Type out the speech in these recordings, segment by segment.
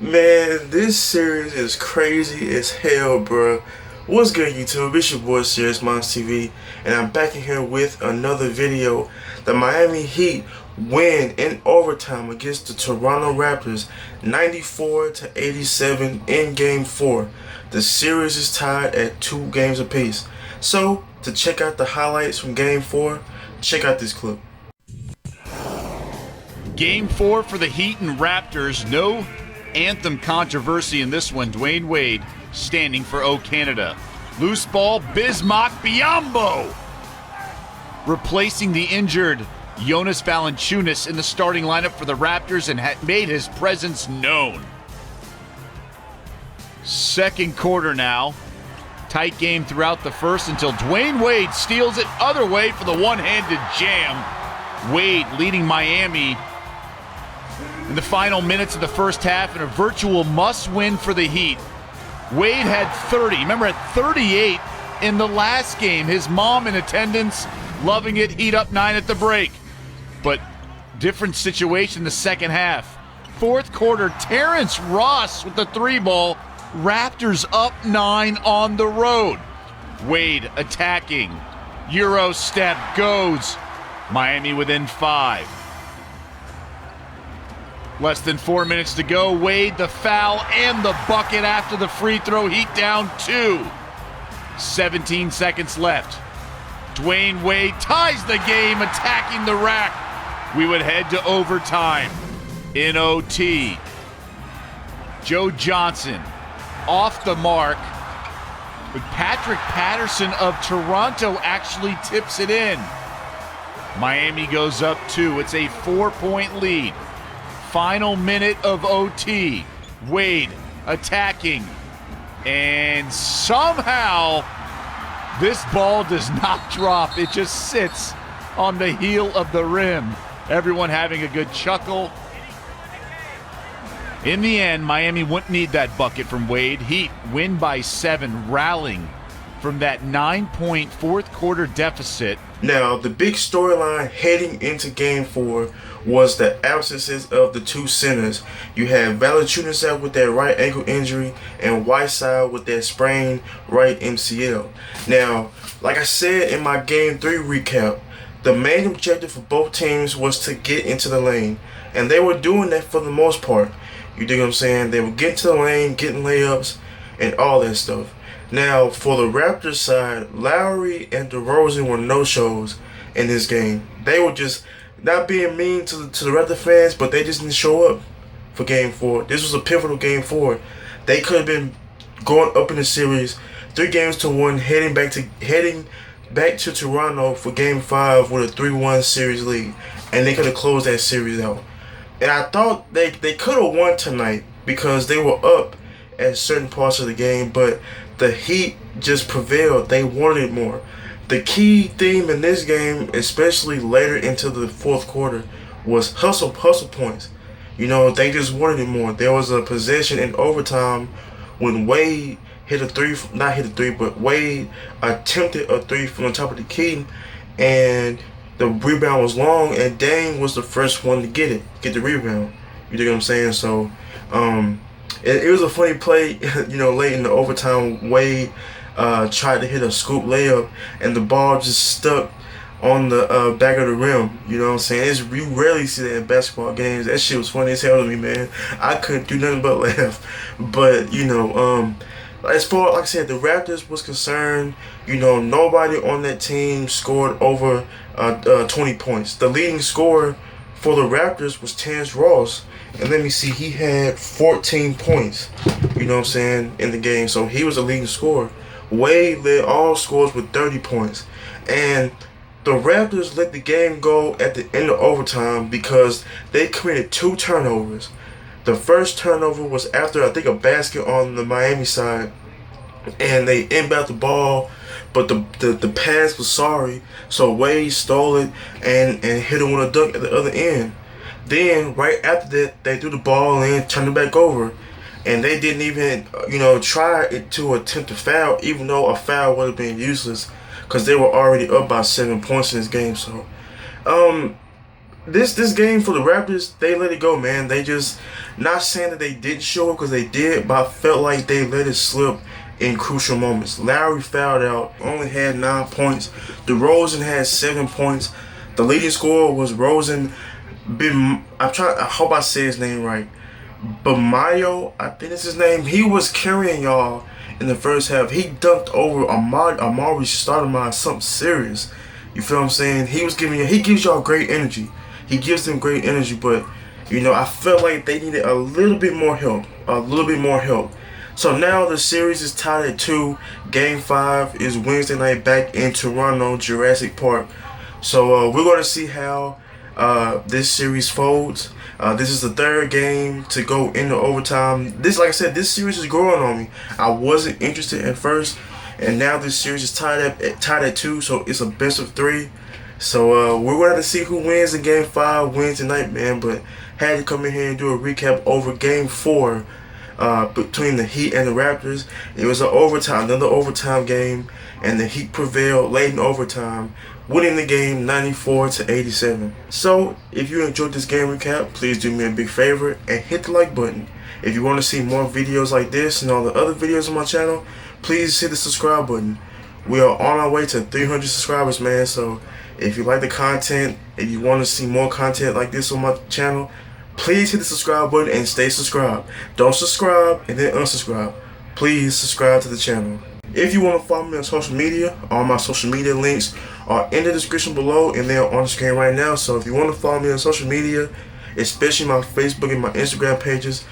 Man, this series is crazy as hell, bro. What's good, YouTube? It's your boy Serious Minds TV, and I'm back in here with another video. The Miami Heat win in overtime against the Toronto Raptors, 94-87 in Game 4. The series is tied at 2 games apiece. So, to check out the highlights from Game 4, check out this clip. Game 4 for the Heat and Raptors. No anthem controversy in this one. Dwyane Wade standing for O Canada. Loose ball, Bismack, Biyombo replacing the injured Jonas Valanciunas in the starting lineup for the Raptors and had made his presence known. Second quarter now. Tight game throughout the first until Dwyane Wade steals it other way for the one-handed jam. Wade leading Miami in the final minutes of the first half in a virtual must-win for the Heat. Wade had 30. Remember, at 38 in the last game. His mom in attendance, loving it. Heat up 9 at the break. But different situation the second half. Fourth quarter, Terrence Ross with the 3-ball. Raptors up 9 on the road. Wade attacking. Euro step goes. Miami within 5. Less than 4 minutes to go. Wade, the foul and the bucket after the free throw. Heat down 2. 17 seconds left. Dwyane Wade ties the game, attacking the rack. We would head to overtime in OT. Joe Johnson off the mark, but Patrick Patterson of Toronto actually tips it in. Miami goes up 2. It's a 4-point lead. Final minute of OT. Wade attacking. And somehow this ball does not drop. It just sits on the heel of the rim. Everyone having a good chuckle. In the end, Miami wouldn't need that bucket from Wade. Heat win by 7, rallying from that 9-point fourth quarter deficit. Now, the big storyline heading into Game 4 was the absences of the 2 centers. You had Valanciunas out with that right ankle injury and Whiteside with that sprained right MCL. Now, like I said in my Game 3 recap, the main objective for both teams was to get into the lane. And they were doing that for the most part. You dig what I'm saying? They would get to the lane, getting layups, and all that stuff. Now, for the Raptors side, Lowry and DeRozan were no-shows in this game. They were just not being mean to the Raptor fans, but they just didn't show up for Game 4. This was a pivotal Game 4. They could have been going up in the series 3-1, heading back to Toronto for Game 5 with a 3-1 series lead, and they could have closed that series out. And I thought they could have won tonight because they were up at certain parts of the game, but the Heat just prevailed. They wanted it more. The key theme in this game, especially later into the fourth quarter, was hustle points. You know, they just wanted it more. There was a possession in overtime when Wade but Wade attempted a 3 from the top of the key, and the rebound was long, and Dame was the first one to get the rebound. You know what I'm saying? So, it was a funny play, you know, late in the overtime. Wade tried to hit a scoop layup, and the ball just stuck on the back of the rim. You know what I'm saying? You rarely see that in basketball games. That shit was funny as hell to me, man. I couldn't do nothing but laugh. But, you know, as far, like I said, the Raptors was concerned, you know, nobody on that team scored over 20 points. The leading scorer for the Raptors was Terrence Ross. And let me see, he had 14 points, you know what I'm saying, in the game. So he was the leading scorer. Wade led all scores with 30 points. And the Raptors let the game go at the end of overtime because they committed 2 turnovers. The first turnover was after, I think, a basket on the Miami side, and they inbound the ball, but the pass was sorry, so Wade stole it and hit him with a dunk at the other end. Then, right after that, they threw the ball in, turned it back over, and they didn't even, you know, try to attempt a foul, even though a foul would have been useless because they were already up by 7 points in this game. So, this game for the Raptors, they let it go, man. They just, not saying that they didn't show it, because they did, but I felt like they let it slip in crucial moments. Lowry fouled out, only had 9 points. DeRozan had 7 points. The leading scorer was Rosen. I hope I say his name right. Biyombo, I think that's his name. He was carrying y'all in the first half. He dunked over Amari Stoudemire, something serious. You feel what I'm saying? He gives y'all great energy. He gives them great energy, but you know, I felt like they needed a little bit more help. So now the series is tied at 2. Game 5 is Wednesday night back in Toronto, Jurassic Park. So we're going to see how this series folds. This is the 3rd game to go into overtime. Like I said, this series is growing on me. I wasn't interested at first, and now this series is tied at 2, so it's a best of 3. So we're going to see who wins in Game 5 Wednesday night, man. But had to come in here and do a recap over Game 4 between the Heat and the Raptors. It was another overtime game, and the Heat prevailed late in overtime, winning the game 94-87. So if you enjoyed this game recap, please do me a big favor and hit the like button. If you want to see more videos like this and all the other videos on my channel, please hit the subscribe button. We are on our way to 300 subscribers, man. So if you like the content and you want to see more content like this on my channel, please hit the subscribe button and stay subscribed. Don't subscribe and then unsubscribe. Please subscribe to the channel. If you want to follow me on social media, all my social media links are in the description below, and they're on the screen right now. So if you want to follow me on social media, especially my Facebook and my Instagram pages,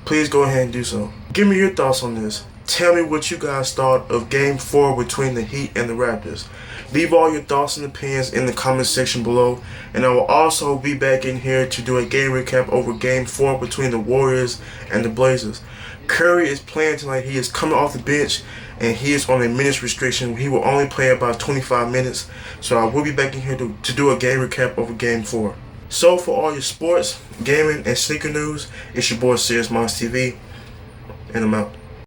please go ahead and do so. Give me your thoughts on this. Tell me what you guys thought of Game 4 between the Heat and the Raptors. Leave all your thoughts and opinions in the comment section below, and I will also be back in here to do a game recap over Game 4 between the Warriors and the Blazers. Curry is playing tonight. He is coming off the bench, and he is on a minutes restriction. He will only play about 25 minutes, so I will be back in here to do a game recap over Game 4. So for all your sports, gaming, and sneaker news, it's your boy Serious Minds TV, and I'm out.